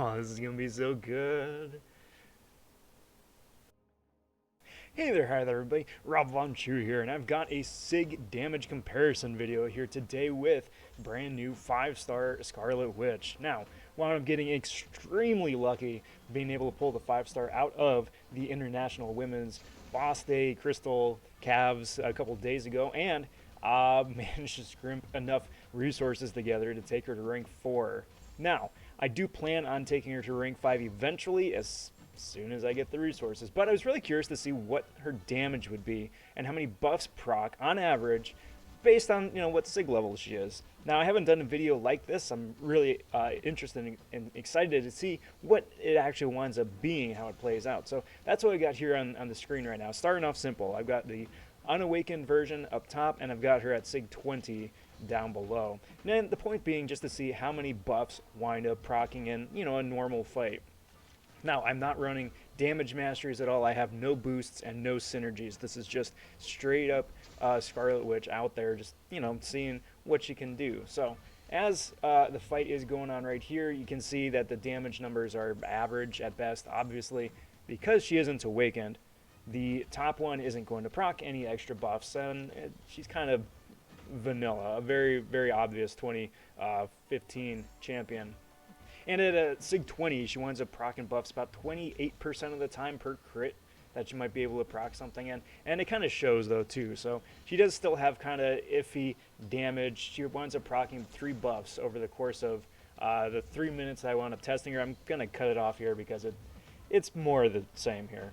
Oh, this is gonna be so good. Hey there, hi there everybody, robvonshoe here, and I've got a SIG damage comparison video here today with brand new 5-star Scarlet Witch. Now, while I'm getting extremely lucky being able to pull the 5-star out of the International Women's Boss Day Crystal Calves a couple days ago, and managed to scrimp enough resources together to take her to rank 4. Now, I do plan on taking her to rank 5 eventually, as soon as I get the resources, but I was really curious to see what her damage would be and how many buffs proc on average based on what sig level she is. Now, I haven't done a video like this. I'm really interested and excited to see what it actually winds up being, how it plays out. So that's what I got here on the screen right now. Starting off simple, I've got the unawakened version up top, and I've got her at sig 20 down below. And then the point being just to see how many buffs wind up proccing in a normal fight. Now, I'm not running damage masteries at all. I have no boosts and no synergies. This is just straight up Scarlet Witch out there, just, seeing what she can do. So, as the fight is going on right here, you can see that the damage numbers are average at best. Obviously, because she isn't awakened, the top one isn't going to proc any extra buffs, and she's kind of vanilla, a very, very obvious 2015 champion. And at a sig 20, she winds up proccing buffs about 28% of the time per crit that you might be able to proc something in. And it kind of shows, though, too. So she does still have kind of iffy damage. She winds up proccing 3 buffs over the course of the 3 minutes I wound up testing her. I'm going to cut it off here because it's more of the same here.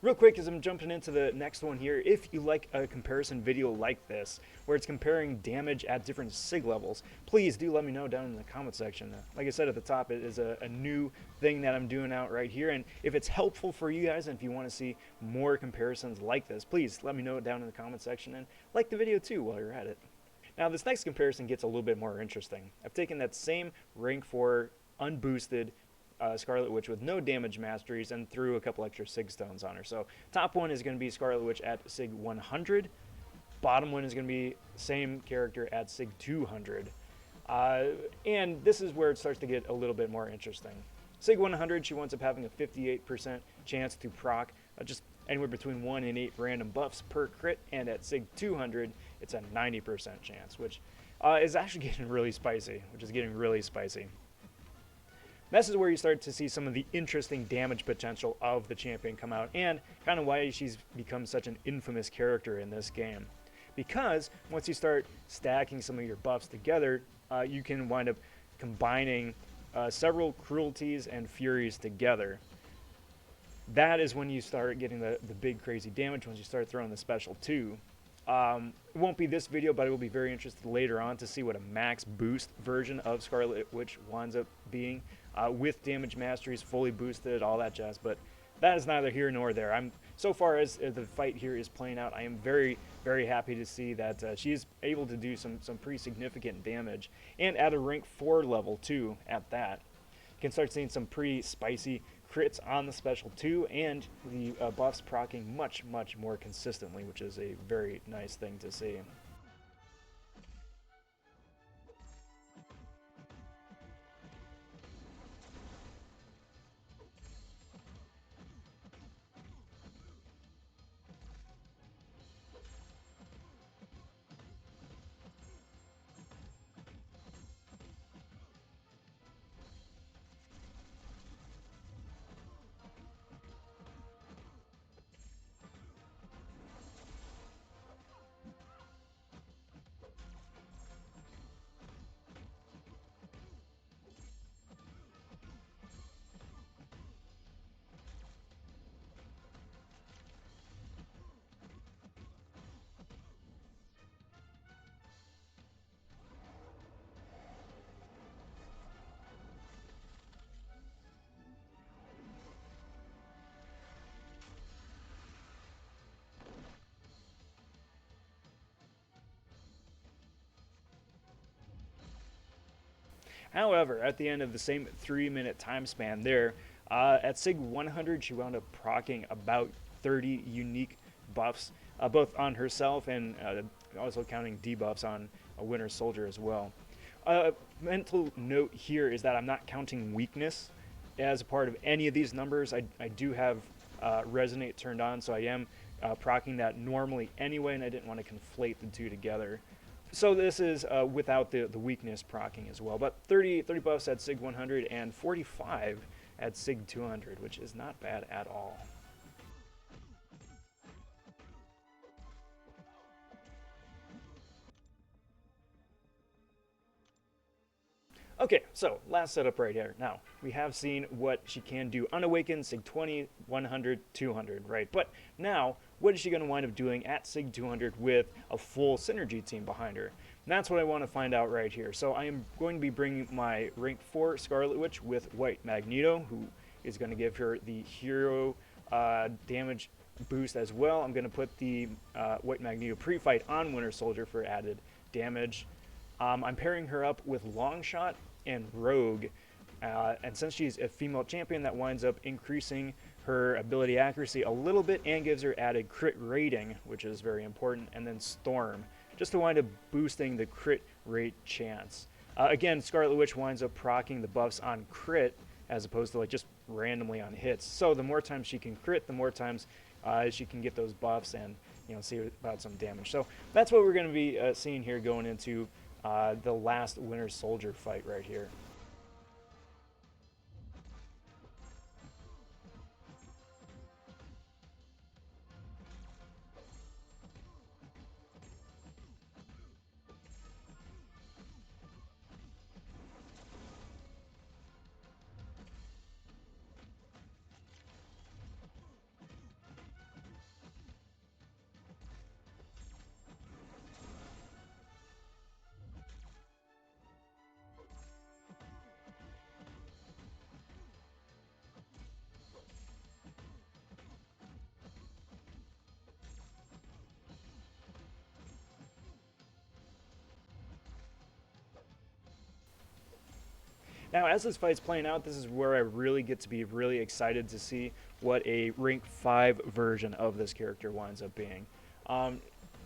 Real quick, as I'm jumping into the next one here, if you like a comparison video like this, where it's comparing damage at different sig levels, please do let me know down in the comment section. Like I said at the top, it is a new thing that I'm doing out right here, and if it's helpful for you guys, and if you want to see more comparisons like this, please let me know down in the comment section, and like the video too while you're at it. Now, this next comparison gets a little bit more interesting. I've taken that same rank 4 unboosted Scarlet Witch with no damage masteries and threw a couple extra sig stones on her. So top one is going to be Scarlet Witch at sig 100. Bottom one is going to be same character at sig 200. And this is where it starts to get a little bit more interesting. Sig 100, she winds up having a 58% chance to proc just anywhere between 1 and 8 random buffs per crit, and at sig 200, it's a 90% chance, which is actually getting really spicy, This is where you start to see some of the interesting damage potential of the champion come out, and kind of why she's become such an infamous character in this game. Because once you start stacking some of your buffs together, you can wind up combining several cruelties and furies together. That is when you start getting the big crazy damage, once you start throwing the special too. It won't be this video, but I will be very interested later on to see what a max boost version of Scarlet Witch winds up being, with damage masteries fully boosted, all that jazz. But that is neither here nor there. So far as the fight here is playing out, I am very, very happy to see that she is able to do some pretty significant damage, and at a rank 4 level too at that. You can start seeing some pretty spicy crits on the special too, and the buffs proccing much, much more consistently, which is a very nice thing to see. However, at the end of the same 3-minute time span there, at sig 100, she wound up proccing about 30 unique buffs, both on herself and also counting debuffs on a Winter Soldier as well. Mental note here is that I'm not counting weakness as a part of any of these numbers. I do have resonate turned on, so I am proccing that normally anyway, and I didn't want to conflate the two together. So this is without the weakness proccing as well. But 30 buffs at SIG 100 and 45 at SIG 200, which is not bad at all. Okay, so last setup right here. Now, we have seen what she can do unawakened, SIG 20, 100, 200, right? But now, what is she going to wind up doing at SIG 200 with a full synergy team behind her? And that's what I want to find out right here. So I am going to be bringing my rank 4 Scarlet Witch with White Magneto, who is going to give her the hero damage boost as well. I'm going to put the White Magneto pre-fight on Winter Soldier for added damage. I'm pairing her up with Longshot and Rogue, and since she's a female champion, that winds up increasing her ability accuracy a little bit and gives her added crit rating, which is very important, and then Storm, just to wind up boosting the crit rate chance. Again, Scarlet Witch winds up proccing the buffs on crit as opposed to like just randomly on hits. So the more times she can crit, the more times she can get those buffs and see about some damage. So that's what we're going to be seeing here going into the last Winter Soldier fight right here. Now, as this fight's playing out, this is where I really get to be really excited to see what a rank 5 version of this character winds up being.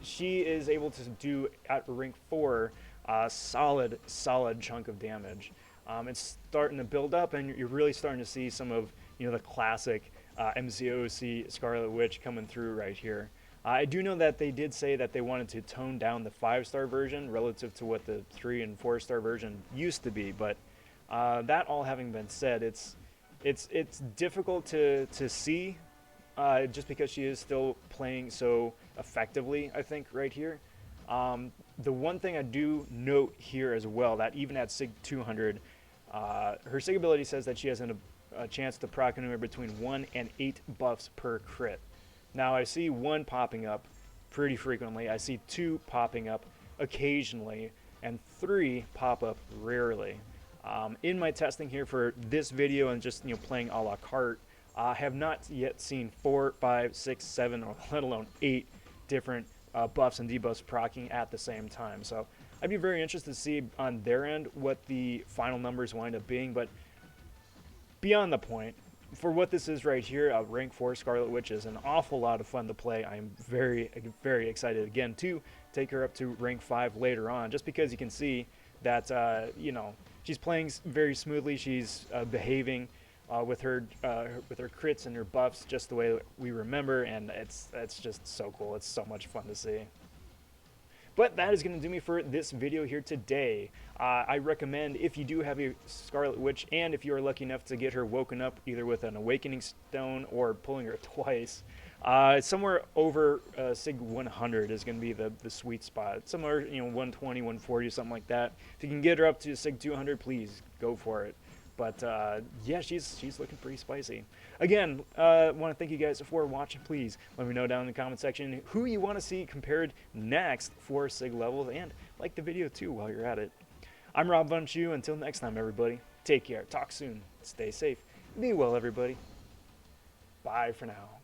She is able to do, at rank 4, a solid chunk of damage. It's starting to build up, and you're really starting to see some of the classic MCoC Scarlet Witch coming through right here. I do know that they did say that they wanted to tone down the 5-star version relative to what the 3 and 4-star version used to be, but that all having been said, it's difficult to see just because she is still playing so effectively, I think, right here. The one thing I do note here as well, that even at SIG 200, her SIG ability says that she has a chance to proc anywhere between 1 and 8 buffs per crit. Now, I see 1 popping up pretty frequently. I see 2 popping up occasionally, and 3 pop up rarely. In my testing here for this video and just playing a la carte, I have not yet seen 4, 5, 6, 7, or let alone 8 different buffs and debuffs proccing at the same time. So I'd be very interested to see on their end what the final numbers wind up being. But beyond the point, for what this is right here, rank 4 Scarlet Witch is an awful lot of fun to play. I'm very excited again to take her up to rank 5 later on, just because you can see that she's playing very smoothly. She's behaving with her crits and her buffs just the way we remember, and it's just so cool. It's so much fun to see. But that is going to do me for this video here today. I recommend, if you do have a Scarlet Witch, and if you are lucky enough to get her woken up either with an Awakening Stone or pulling her twice, somewhere over SIG 100 is going to be the sweet spot. Somewhere 120, 140, something like that. If you can get her up to SIG 200, please go for it. But yeah, she's looking pretty spicy. Again, want to thank you guys for watching. Please let me know down in the comment section who you want to see compared next for SIG levels, and like the video too while you're at it. I'm robvonshoe. Until next time, everybody, take care. Talk soon. Stay safe. Be well, everybody. Bye for now.